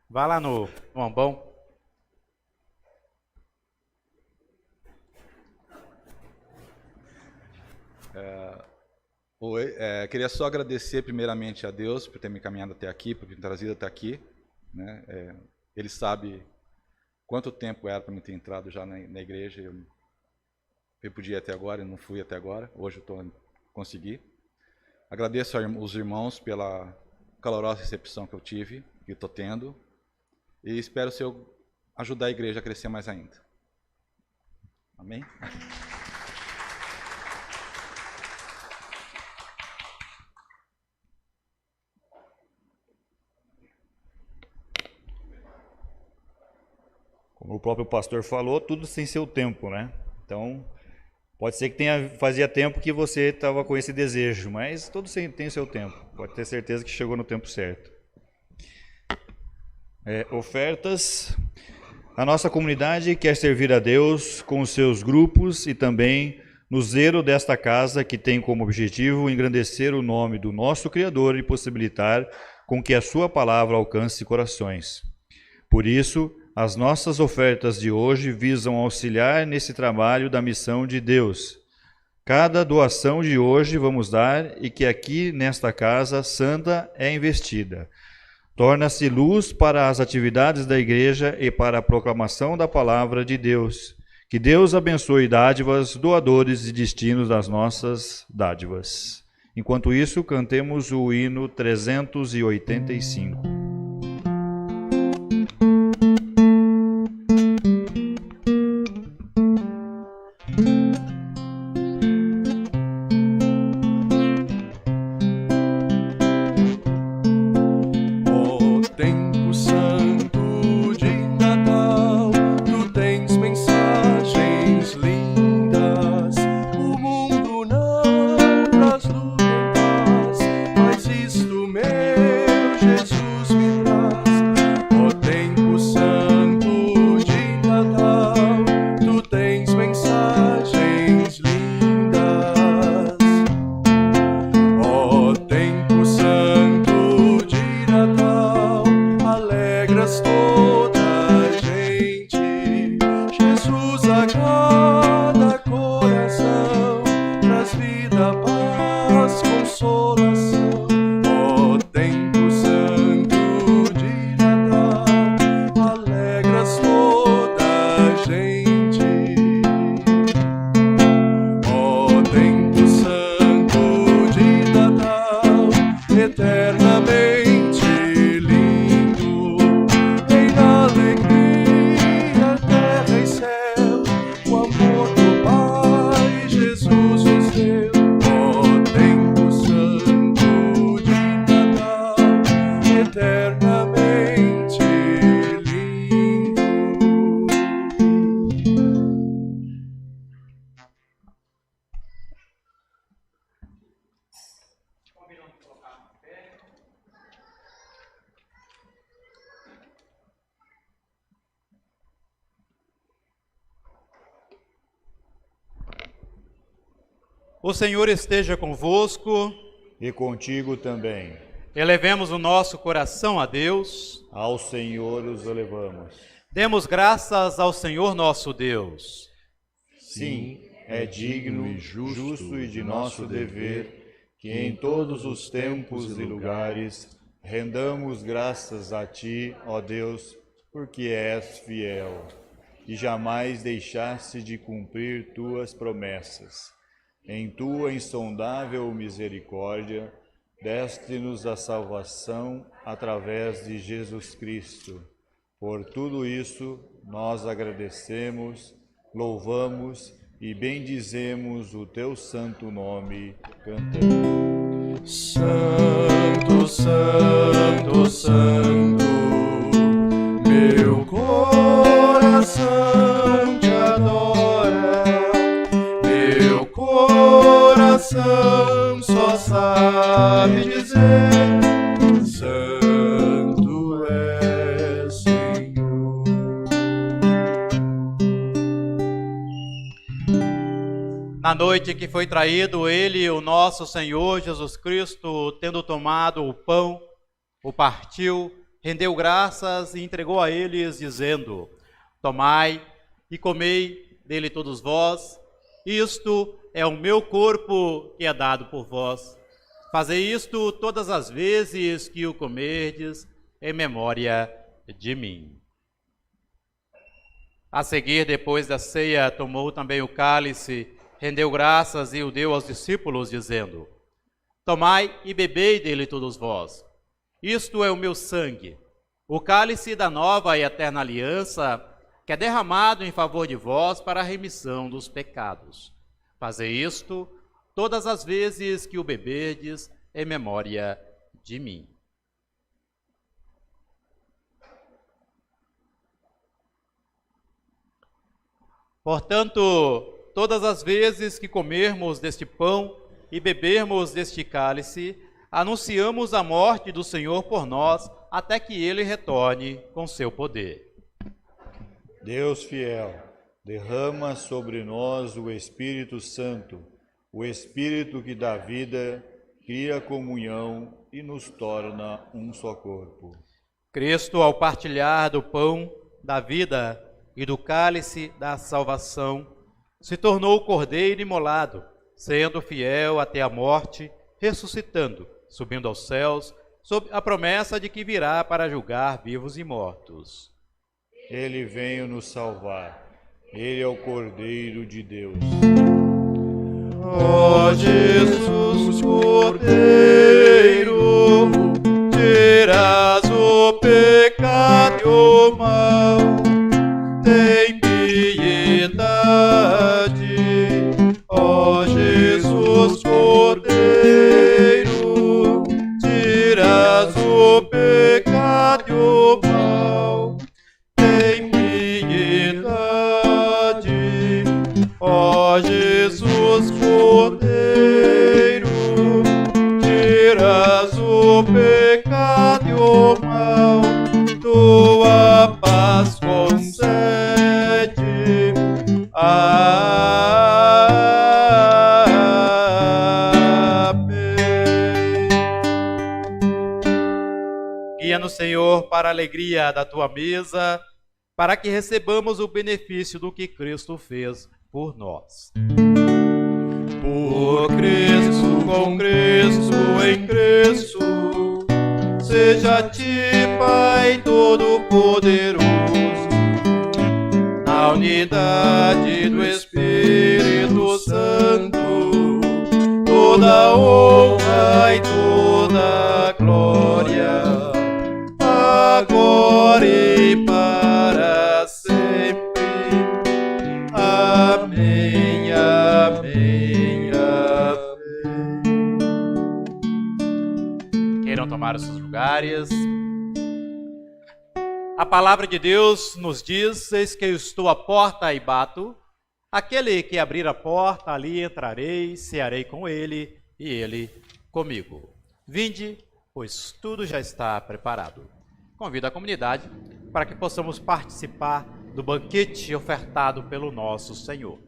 Vá lá no ambão. Oi, queria só agradecer primeiramente a Deus por ter me encaminhado até aqui, por ter me trazido até aqui, né? Ele sabe quanto tempo era para me ter entrado já na igreja. Eu podia ir até agora, eu não fui até agora. Hoje eu consegui. Agradeço aos irmãos pela calorosa recepção que eu tive, que estou tendo, e espero ajudar a igreja a crescer mais ainda. Amém? Como o próprio pastor falou, tudo tem seu tempo, né? Então, pode ser que fazia tempo que você estava com esse desejo, mas tudo tem seu tempo. Pode ter certeza que chegou no tempo certo. Ofertas. A nossa comunidade quer servir a Deus com os seus grupos e também no zelo desta casa, que tem como objetivo engrandecer o nome do nosso Criador e possibilitar com que a sua palavra alcance corações. Por isso, as nossas ofertas de hoje visam auxiliar nesse trabalho da missão de Deus. Cada doação de hoje vamos dar e que aqui nesta casa santa é investida. Torna-se luz para as atividades da igreja e para a proclamação da palavra de Deus. Que Deus abençoe dádivas, doadores e destinos das nossas dádivas. Enquanto isso, cantemos o hino 385. O Senhor esteja convosco. E contigo também. Elevemos o nosso coração a Deus. Ao Senhor os elevamos. Demos graças ao Senhor nosso Deus. Sim, é digno e justo e de nosso dever que em todos os tempos e lugares rendamos graças a Ti, ó Deus, porque és fiel e jamais deixaste de cumprir Tuas promessas. Em Tua insondável misericórdia, deste-nos a salvação através de Jesus Cristo. Por tudo isso, nós agradecemos, louvamos e bendizemos o Teu santo nome, cantando. Santo, Santo, Santo, meu coração te adora, meu coração só sabe dizer: Santo é Senhor. Na noite que foi traído, ele, o nosso Senhor Jesus Cristo, tendo tomado o pão, o partiu, rendeu graças e entregou a eles, dizendo: Tomai e comei dele todos vós, isto é o meu corpo que é dado por vós. Fazei isto todas as vezes que o comerdes, em memória de mim. A seguir, depois da ceia, tomou também o cálice, rendeu graças e o deu aos discípulos, dizendo: Tomai e bebei dele todos vós. Isto é o meu sangue, o cálice da nova e eterna aliança, que é derramado em favor de vós para a remissão dos pecados. Fazei isto todas as vezes que o beberdes, em memória de mim. Portanto, todas as vezes que comermos deste pão e bebermos deste cálice, anunciamos a morte do Senhor por nós, até que ele retorne com seu poder. Deus fiel, derrama sobre nós o Espírito Santo, o Espírito que dá vida, cria comunhão e nos torna um só corpo. Cristo, ao partilhar do pão da vida e do cálice da salvação, se tornou o Cordeiro imolado, sendo fiel até a morte, ressuscitando, subindo aos céus, sob a promessa de que virá para julgar vivos e mortos. Ele veio nos salvar. Ele é o Cordeiro de Deus. Ó Jesus Cordeiro, tiras o pecado e o mal, tem piedade. Ó Jesus Cordeiro, tiras o pecado e o mal, tem piedade. Ó Jesus Cordeiro, tiras o pecado e o mal, tua paz concede. Amém. Guia-nos, Senhor, para a alegria da tua mesa, para que recebamos o benefício do que Cristo fez por nós. Por Cristo, com Cristo, em Cristo, seja a ti, Pai Todo-Poderoso, na unidade do Espírito Santo, toda honra e toda glória, agora e para sempre. Amém, amém, amém. Queiram tomar os seus lugares. A palavra de Deus nos diz: eis que eu estou à porta e bato. Aquele que abrir a porta, ali entrarei, cearei com ele e ele comigo. Vinde, pois tudo já está preparado. Convido a comunidade para que possamos participar do banquete ofertado pelo nosso Senhor.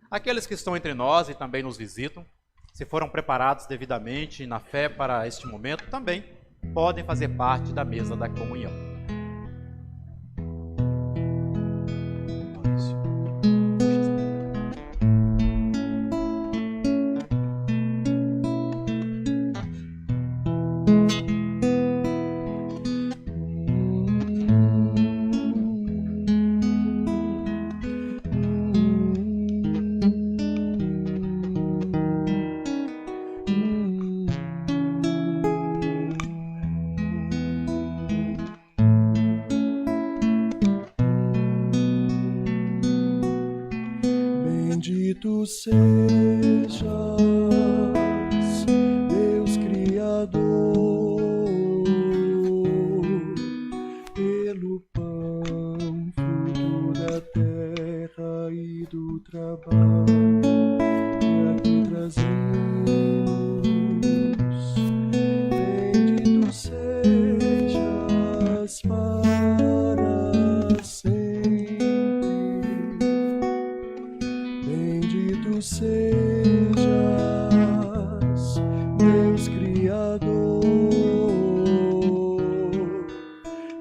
Aqueles que estão entre nós e também nos visitam, se foram preparados devidamente na fé para este momento, também podem fazer parte da mesa da comunhão. Bendito sejas, Deus Criador, pelo pão, fruto da terra e do trabalho que aqui trazemos. Bendito sejas para sempre. Bendito sejas, Deus Criador,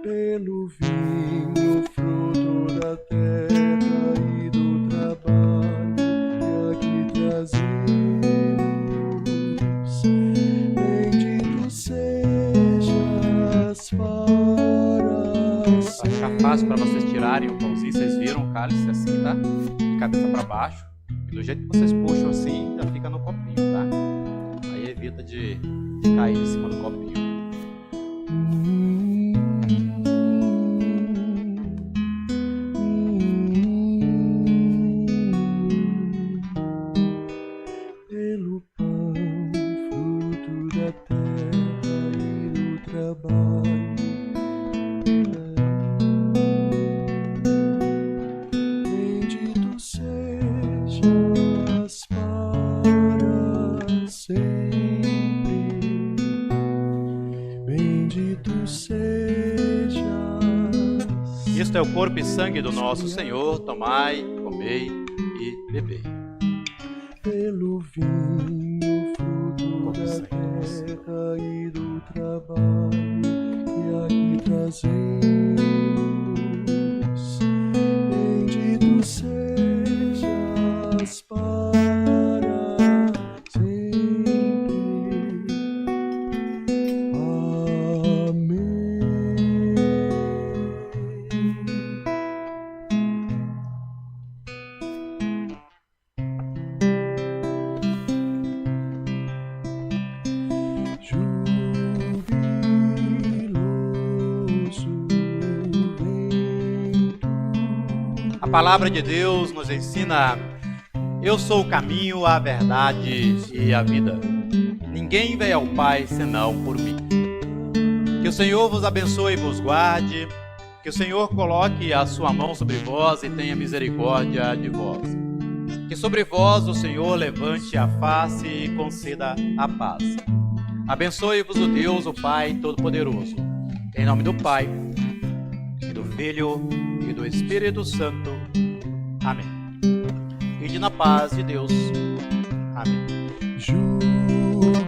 pelo vinho, fruto da terra e do trabalho que aqui trazemos. fácil para vocês tirarem o pãozinho. Vocês viram o cálice assim, tá? De cabeça para baixo. E do jeito que vocês puxam assim, já fica no copinho, tá? Aí evita de cair em cima do copinho. Pelo pão, fruto da terra e do trabalho. Bendito sejas para sempre. Bendito sejas. Isto é o corpo e sangue do nosso Senhor. Tomai, comei e bebei. Pelo vinho, fruto da terra e do trabalho que aqui trazemos. Bendito sejas para sempre. Amém. A palavra de Deus nos ensina: eu sou o caminho, a verdade e a vida. Ninguém vem ao Pai senão por mim. Que o Senhor vos abençoe e vos guarde. Que o Senhor coloque a sua mão sobre vós e tenha misericórdia de vós. Que sobre vós o Senhor levante a face e conceda a paz. Abençoe-vos o Deus, o Pai Todo-Poderoso. Em nome do Pai, e do Filho e do Espírito Santo. Amém. Ide na paz de Deus. Amém. Jubiloso,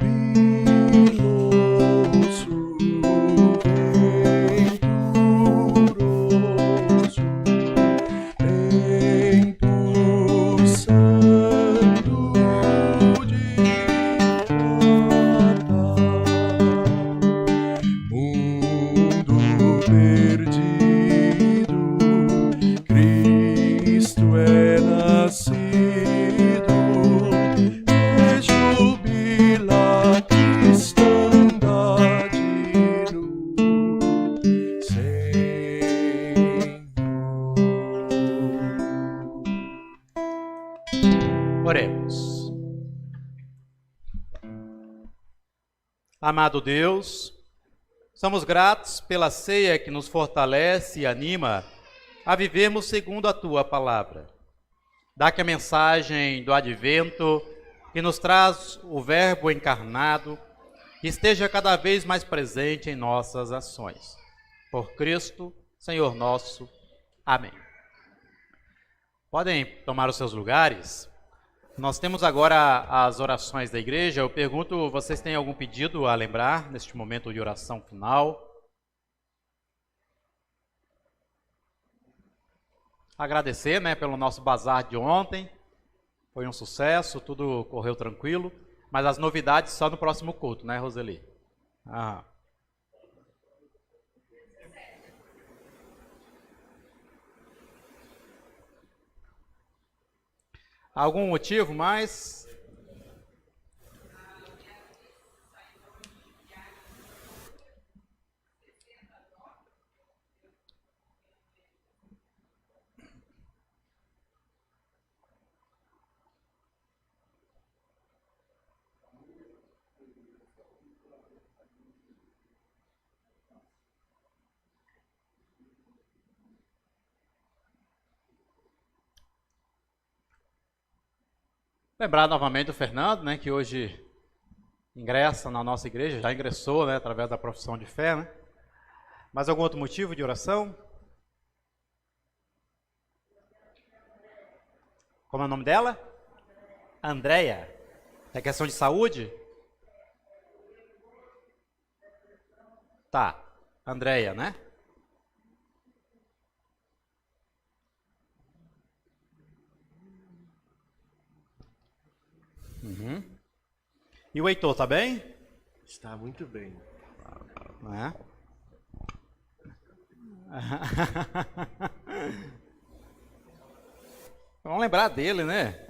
venturoso, impulsando de volta, mundo perdido, Cristo é nascido. Jubila cristandade no Senhor. Oremos. Amado Deus, somos gratos pela ceia que nos fortalece e anima a vivermos segundo a Tua palavra. Dá que a mensagem do advento, que nos traz o Verbo encarnado, esteja cada vez mais presente em nossas ações. Por Cristo, Senhor nosso. Amém. Podem tomar os seus lugares. Nós temos agora as orações da igreja. Eu pergunto, vocês têm algum pedido a lembrar neste momento de oração final? Agradecer, pelo nosso bazar de ontem. Foi um sucesso, tudo correu tranquilo. Mas as novidades só no próximo culto, né, Roseli? Ah. Algum motivo mais? Lembrar novamente do Fernando, que hoje ingressa na nossa igreja, já ingressou, através da profissão de fé, Mais algum outro motivo de oração? Como é o nome dela? Andréia. É questão de saúde? Tá, Andréia, né? Uhum. E o Heitor, tá bem? Está muito bem. Vamos lembrar dele, né?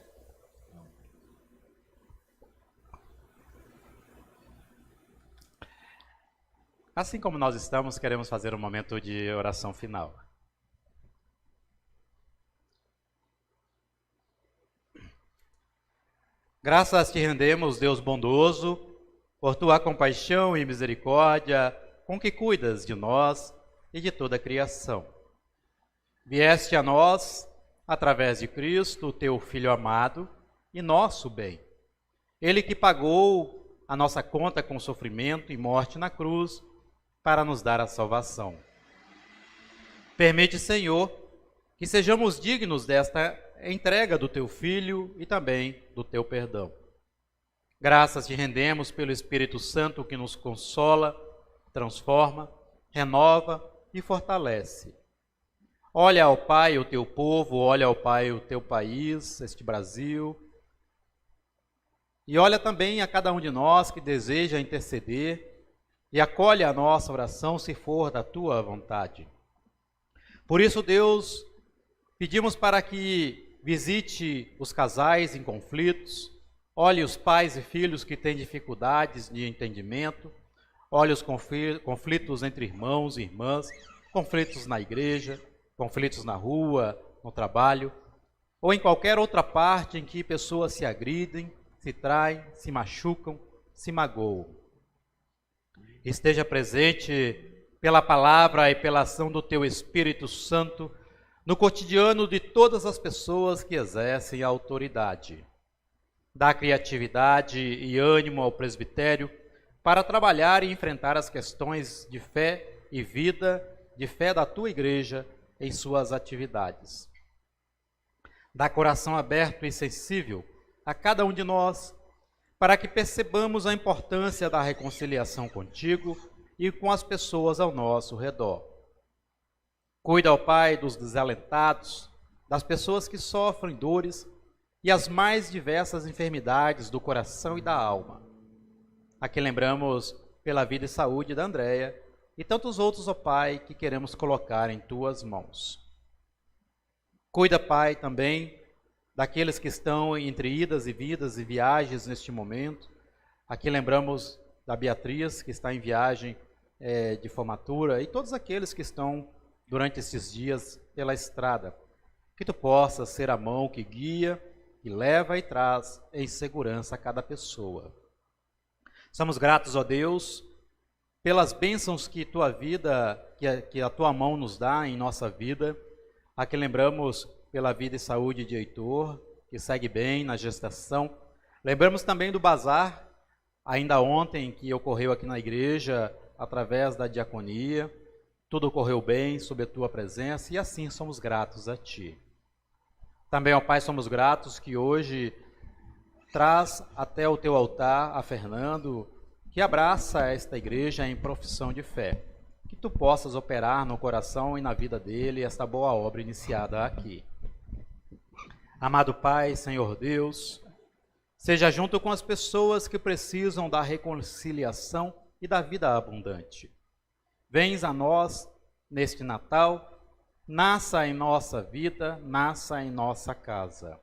Assim como nós estamos, queremos fazer um momento de oração final. Graças te rendemos, Deus bondoso, por tua compaixão e misericórdia, com que cuidas de nós e de toda a criação. Vieste a nós, através de Cristo, teu Filho amado e nosso bem. Ele que pagou a nossa conta com sofrimento e morte na cruz para nos dar a salvação. Permite, Senhor, que sejamos dignos desta entrega do teu Filho e também do teu perdão. Graças te rendemos pelo Espírito Santo que nos consola, transforma, renova e fortalece. Olha ao Pai o teu povo, olha ao Pai o teu país, este Brasil, e olha também a cada um de nós que deseja interceder e acolhe a nossa oração se for da tua vontade. Por isso, Deus, pedimos para que visite os casais em conflitos, olhe os pais e filhos que têm dificuldades de entendimento, olhe os conflitos entre irmãos e irmãs, conflitos na igreja, conflitos na rua, no trabalho, ou em qualquer outra parte em que pessoas se agridem, se traem, se machucam, se magoam. Esteja presente pela palavra e pela ação do teu Espírito Santo no cotidiano de todas as pessoas que exercem a autoridade. Dá criatividade e ânimo ao presbitério para trabalhar e enfrentar as questões de fé e vida, de fé da tua igreja em suas atividades. Dá coração aberto e sensível a cada um de nós, para que percebamos a importância da reconciliação contigo e com as pessoas ao nosso redor. Cuida, ó Pai, dos desalentados, das pessoas que sofrem dores e as mais diversas enfermidades do coração e da alma. Aqui lembramos pela vida e saúde da Andréia e tantos outros, ó Pai, que queremos colocar em tuas mãos. Cuida, Pai, também daqueles que estão entre idas e vindas e viagens neste momento. Aqui lembramos da Beatriz, que está em viagem de formatura, e todos aqueles que estão durante esses dias pela estrada. Que tu possas ser a mão que guia, que leva e traz em segurança a cada pessoa. Somos gratos, ó Deus, pelas bênçãos que tua vida, que a tua mão nos dá em nossa vida. Aqui lembramos pela vida e saúde de Heitor, que segue bem na gestação. Lembramos também do bazar, ainda ontem, que ocorreu aqui na igreja, através da diaconia. Tudo ocorreu bem, sob a tua presença, e assim somos gratos a ti. Também, ó Pai, somos gratos que hoje traz até o teu altar a Fernando, que abraça esta igreja em profissão de fé. Que tu possas operar no coração e na vida dele esta boa obra iniciada aqui. Amado Pai, Senhor Deus, seja junto com as pessoas que precisam da reconciliação e da vida abundante. Vens a nós neste Natal, nasça em nossa vida, nasça em nossa casa.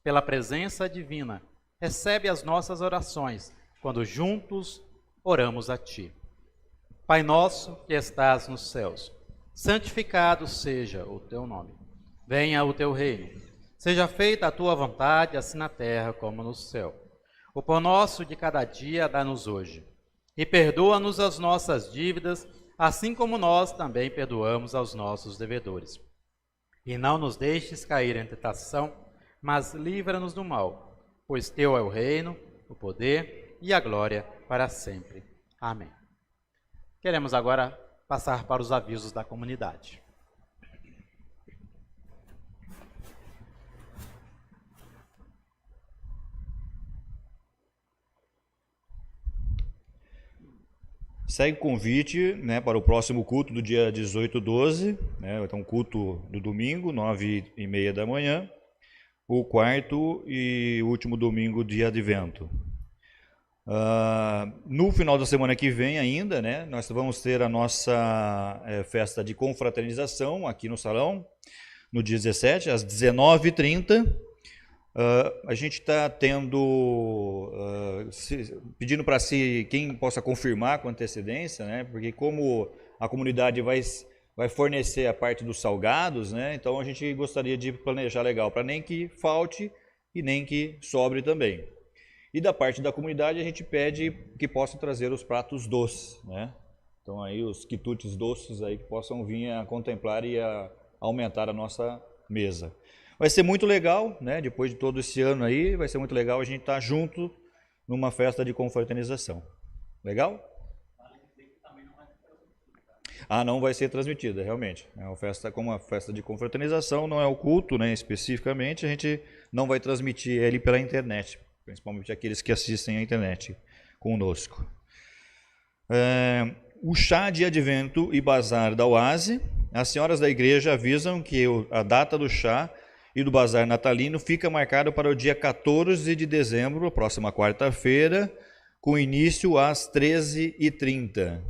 Pela presença divina, recebe as nossas orações, quando juntos oramos a Ti. Pai nosso que estás nos céus, santificado seja o Teu nome. Venha o Teu reino. Seja feita a Tua vontade, assim na terra como no céu. O pão nosso de cada dia dá-nos hoje. E perdoa-nos as nossas dívidas, assim como nós também perdoamos aos nossos devedores. E não nos deixes cair em tentação, mas livra-nos do mal, pois Teu é o reino, o poder e a glória para sempre. Amém. Queremos agora passar para os avisos da comunidade. Segue o convite, né, para o próximo culto do dia 18/12, né, então culto do domingo, 9h30 da manhã, o quarto e último domingo de Advento. No final da semana que vem ainda, né, nós vamos ter a nossa festa de confraternização aqui no salão, no dia 17, às 19h30. A gente está pedindo para quem possa confirmar com antecedência, né, porque como a comunidade vai fornecer a parte dos salgados, né, então a gente gostaria de planejar legal, para nem que falte e nem que sobre também. E da parte da comunidade a gente pede que possam trazer os pratos doces, né? Então aí os quitutes doces aí que possam vir a contemplar e a aumentar a nossa mesa. Vai ser muito legal, né? Depois de todo esse ano aí, vai ser muito legal a gente estar junto numa festa de confraternização. Legal? Não vai ser transmitida, realmente. É uma festa, como uma festa de confraternização, não é o culto, né, especificamente, a gente não vai transmitir ele pela internet, principalmente aqueles que assistem à internet conosco. O chá de advento e bazar da Oase, as senhoras da igreja avisam que a data do chá e do bazar natalino fica marcado para o dia 14 de dezembro, a próxima quarta-feira, com início às 13h30.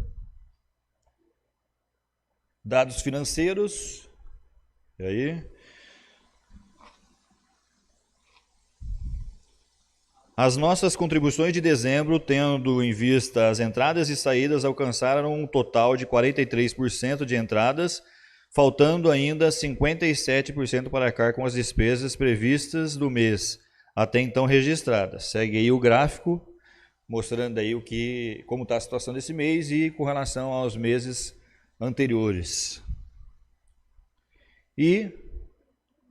Dados financeiros, e aí? As nossas contribuições de dezembro, tendo em vista as entradas e saídas, alcançaram um total de 43% de entradas, faltando ainda 57% para arcar com as despesas previstas do mês, até então registradas. Segue aí o gráfico, mostrando aí como está a situação desse mês e com relação aos meses anteriores. E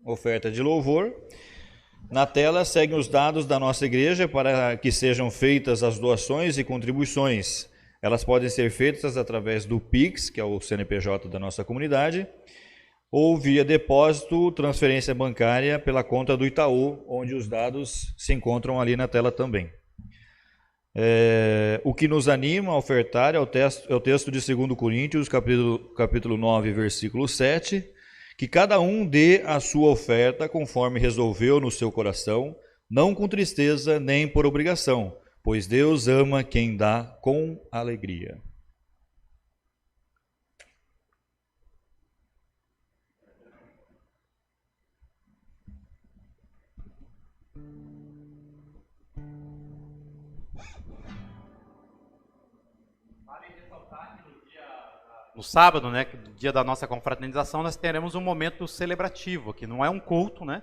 oferta de louvor. Na tela seguem os dados da nossa igreja para que sejam feitas as doações e contribuições. Elas podem ser feitas através do Pix, que é o CNPJ da nossa comunidade, ou via depósito, transferência bancária pela conta do Itaú, onde os dados se encontram ali na tela também. O que nos anima a ofertar é o texto de 2 Coríntios, capítulo 9, versículo 7, que cada um dê a sua oferta conforme resolveu no seu coração, não com tristeza nem por obrigação, pois Deus ama quem dá com alegria. No sábado, né, dia da nossa confraternização, nós teremos um momento celebrativo, que não é um culto, né,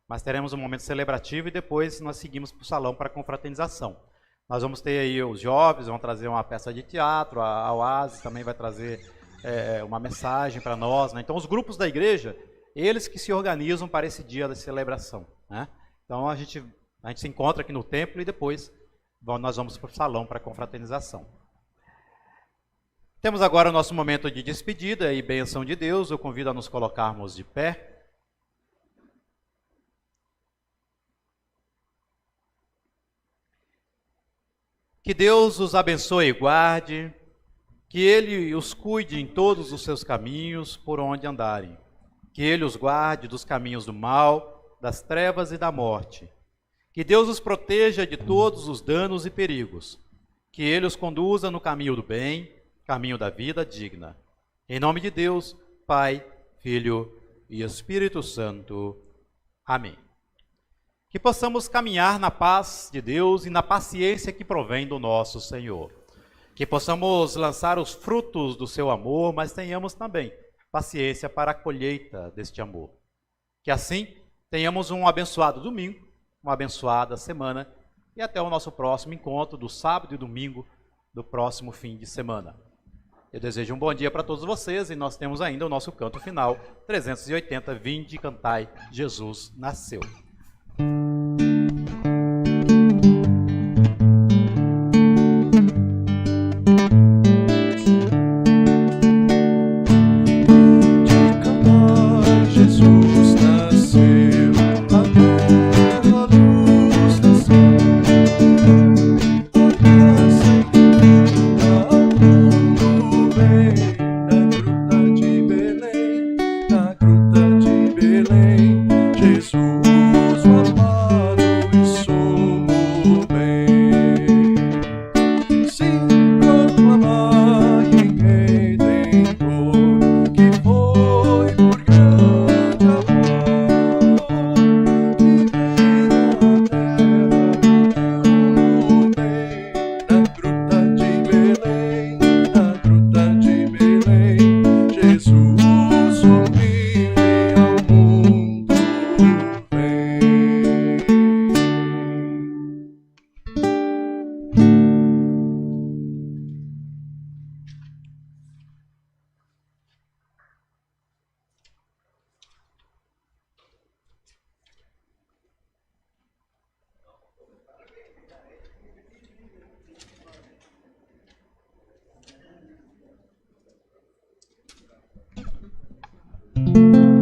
mas teremos um momento celebrativo e depois nós seguimos para o salão para a confraternização. Nós vamos ter aí os jovens, vão trazer uma peça de teatro, a Oase também vai trazer uma mensagem para nós, né? Então os grupos da igreja, eles que se organizam para esse dia da celebração, né? Então a gente se encontra aqui no templo e depois nós vamos para o salão para a confraternização. Temos agora o nosso momento de despedida e bênção de Deus. Eu convido a nos colocarmos de pé. Que Deus os abençoe e guarde, que Ele os cuide em todos os seus caminhos por onde andarem, que Ele os guarde dos caminhos do mal, das trevas e da morte, que Deus os proteja de todos os danos e perigos, que Ele os conduza no caminho do bem, caminho da vida digna. Em nome de Deus, Pai, Filho e Espírito Santo. Amém. Que possamos caminhar na paz de Deus e na paciência que provém do nosso Senhor. Que possamos lançar os frutos do seu amor, mas tenhamos também paciência para a colheita deste amor. Que assim tenhamos um abençoado domingo, uma abençoada semana e até o nosso próximo encontro do sábado e domingo do próximo fim de semana. Eu desejo um bom dia para todos vocês e nós temos ainda o nosso canto final, 380, Vinde e cantai, Jesus nasceu. Na gruta de Belém, Jesus Amém.